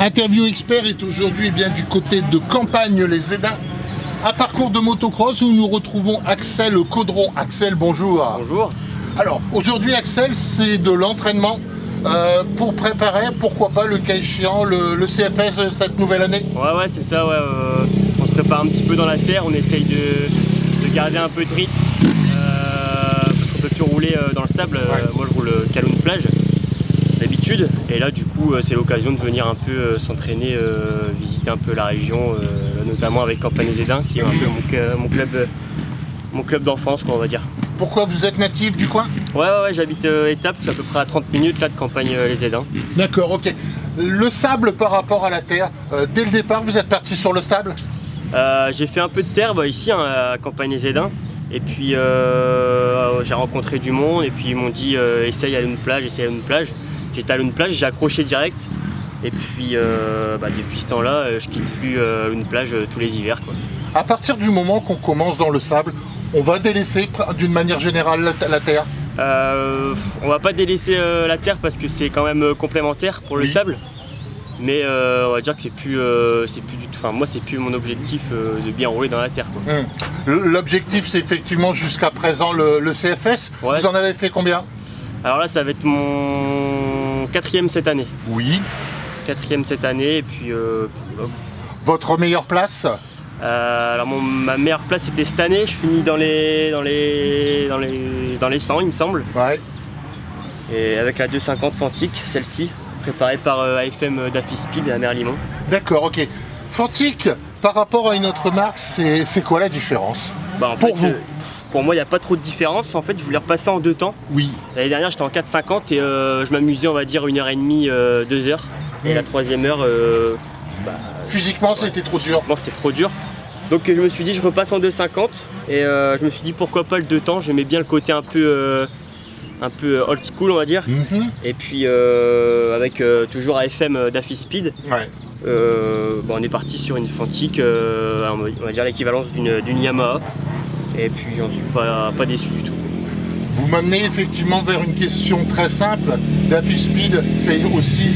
Interview Expert est aujourd'hui bien du côté de Campagne-les-Édins, un parcours de motocross où nous retrouvons Axel Caudron. Axel, bonjour. Bonjour. Alors, aujourd'hui, Axel, c'est de l'entraînement pour préparer, pourquoi pas, le cas échéant, le CFS de cette nouvelle année. Ouais, c'est ça, ouais. On se prépare un petit peu dans la terre, on essaye de garder un peu de rythme, parce qu'on peut plus rouler dans le sable. Moi, je roule calon de plage d'habitude, et là, du coup, c'est l'occasion de venir un peu s'entraîner, visiter un peu la région, notamment avec Campagne-les-Édins, qui est un peu mon club d'enfance, quoi, on va dire. Pourquoi vous êtes natif du coin? Ouais, j'habite Étaples, je suis à peu près à 30 minutes là de Campagne-les-Édins. D'accord, ok. Le sable par rapport à la terre, dès le départ, vous êtes parti sur le sable? J'ai fait un peu de terre ici, hein, à Campagne-les-Édins. Et puis j'ai rencontré du monde et puis ils m'ont dit essaye à une plage, J'étais à une plage, j'ai accroché direct. Et puis depuis ce temps-là, je quitte plus une plage tous les hivers, quoi. À partir du moment qu'on commence dans le sable, on va délaisser d'une manière générale la terre? On va pas délaisser la terre parce que c'est quand même complémentaire pour le sable. Mais on va dire que c'est plus du tout. Enfin, moi, c'est plus mon objectif de bien rouler dans la terre, quoi. L'objectif, c'est effectivement jusqu'à présent le CFS. Ouais. Vous en avez fait combien? Alors là, ça va être mon 4e cette année. Oui. 4e cette année, et puis. Votre meilleure place? Alors ma meilleure place c'était cette année. Je finis dans les 100, il me semble. Ouais. Et avec la 250 Fantic, celle-ci, préparée par AFM Daffy Speed à Merlimont. D'accord, ok. Fantic, par rapport à une autre marque, c'est quoi la différence pour vous? Pour moi, il n'y a pas trop de différence. En fait, je voulais repasser en 2 temps. Oui. L'année dernière, j'étais en 4,50 et je m'amusais, on va dire, 1h30, 2 heures. Et la 3e heure, physiquement, c'était trop dur. Bon, c'était trop dur. Donc, je me suis dit, je repasse en 2,50 et je me suis dit, pourquoi pas le 2 temps. J'aimais bien le côté un peu old school, on va dire. Et puis, avec toujours AFM Daffy Speed. Ouais. On est parti sur une Fantic, on va dire l'équivalence d'une Yamaha. Et puis j'en suis pas déçu du tout. Vous m'amenez effectivement vers une question très simple. Daffy Speed fait aussi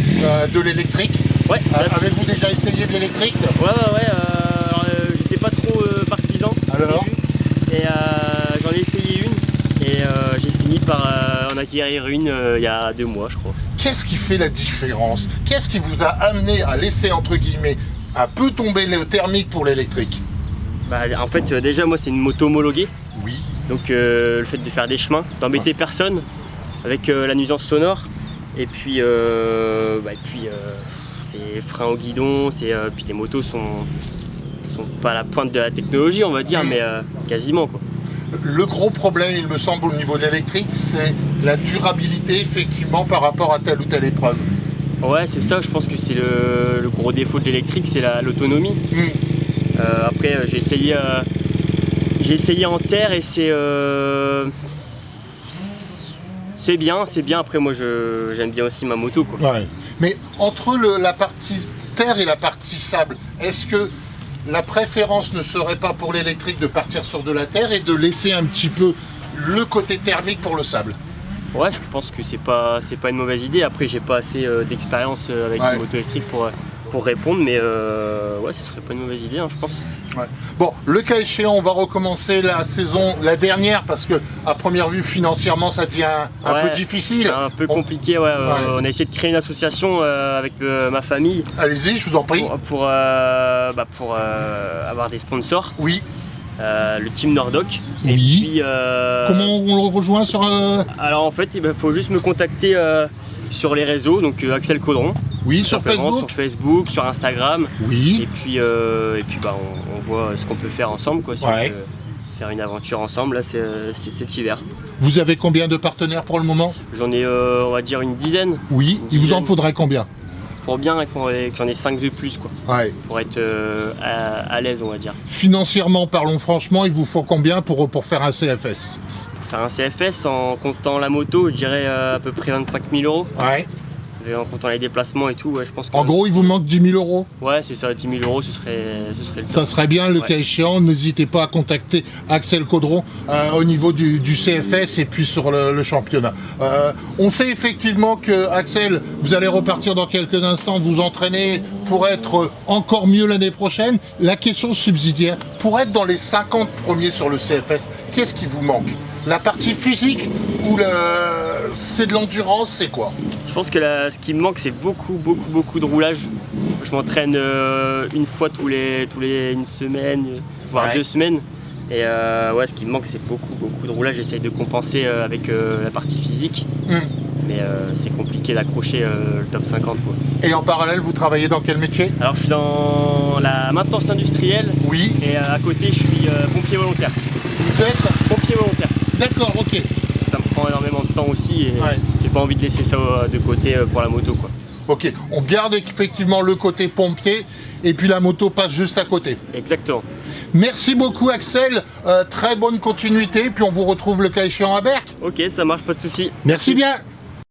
de l'électrique. Ouais. Avez-vous déjà essayé de l'électrique? Ouais. J'étais pas trop partisan. Alors? Et j'en ai essayé une et j'ai fini par en acquérir une il y a 2 mois, je crois. Qu'est-ce qui fait la différence? Qu'est-ce qui vous a amené à laisser entre guillemets un peu tomber le thermique pour l'électrique? En fait, déjà, moi, c'est une moto homologuée. Oui. Donc, le fait de faire des chemins, d'embêter personne avec la nuisance sonore. Et puis, c'est frein au guidon. Puis les motos sont pas à la pointe de la technologie, on va dire, mais quasiment, quoi. Le gros problème, il me semble, au niveau de l'électrique, c'est la durabilité, effectivement, par rapport à telle ou telle épreuve. Ouais, c'est ça. Je pense que c'est le gros défaut de l'électrique, c'est l'autonomie. Après j'ai essayé en terre et c'est bien. Après moi j'aime bien aussi ma moto, quoi. Ouais. Mais entre la partie terre et la partie sable, est-ce que la préférence ne serait pas pour l'électrique de partir sur de la terre et de laisser un petit peu le côté thermique pour le sable? Ouais, je pense que c'est pas une mauvaise idée. Après j'ai pas assez d'expérience avec une moto électrique pour répondre, mais ouais, ce serait pas une mauvaise idée, hein, je pense. Ouais. Bon, le cas échéant, on va recommencer la saison, la dernière, parce que à première vue, financièrement, ça devient un peu difficile. C'est un peu compliqué, ouais. On a essayé de créer une association avec ma famille. Allez-y, je vous en prie. Pour avoir des sponsors. Oui. Le team Nordoc. Oui. Et puis, comment on le rejoint sur Alors en fait, il faut juste me contacter sur les réseaux, donc Axel Caudron. Oui, sur Facebook, sur Instagram. Oui. Et puis on voit ce qu'on peut faire ensemble, quoi. Si on peut faire une aventure ensemble, là, c'est cet hiver. Vous avez combien de partenaires pour le moment? J'en ai, on va dire, une dizaine. Oui. Il vous en faudrait combien? Pour bien, il faudrait que j'en ai 5 de plus, quoi. Ouais. Pour être à l'aise, on va dire. Financièrement, parlons franchement, il vous faut combien pour faire un CFS? Pour faire un CFS, en comptant la moto, je dirais à peu près 25 000 €. Ouais. Et en comptant les déplacements et tout, ouais, je pense que... En gros, il vous manque 10 000 €. Ouais, c'est ça, 10 000 €, ce serait le top. Ça serait bien, le cas échéant. N'hésitez pas à contacter Axel Caudron au niveau du CFS et puis sur le championnat. On sait effectivement que, Axel, vous allez repartir dans quelques instants, vous entraîner pour être encore mieux l'année prochaine. La question subsidiaire, pour être dans les 50 premiers sur le CFS, qu'est-ce qui vous manque? La partie physique ou c'est de l'endurance, c'est quoi? Je pense que ce qui me manque, c'est beaucoup de roulage. Je m'entraîne une fois tous les une semaine, voire 2 semaines. Et ouais, ce qui me manque, c'est beaucoup de roulage. J'essaye de compenser avec la partie physique. Mais c'est compliqué d'accrocher le top 50, quoi. Et en parallèle, vous travaillez dans quel métier? Alors je suis dans la maintenance industrielle. Oui. Et à côté, je suis pompier volontaire. Vous êtes pompier volontaire. D'accord, ok. Ça me prend énormément de temps aussi et j'ai pas envie de laisser ça de côté pour la moto, quoi. Ok, on garde effectivement le côté pompier et puis la moto passe juste à côté. Exactement. Merci beaucoup Axel, très bonne continuité, puis on vous retrouve le cas échéant à Berck. Ok, ça marche, pas de souci. Merci bien.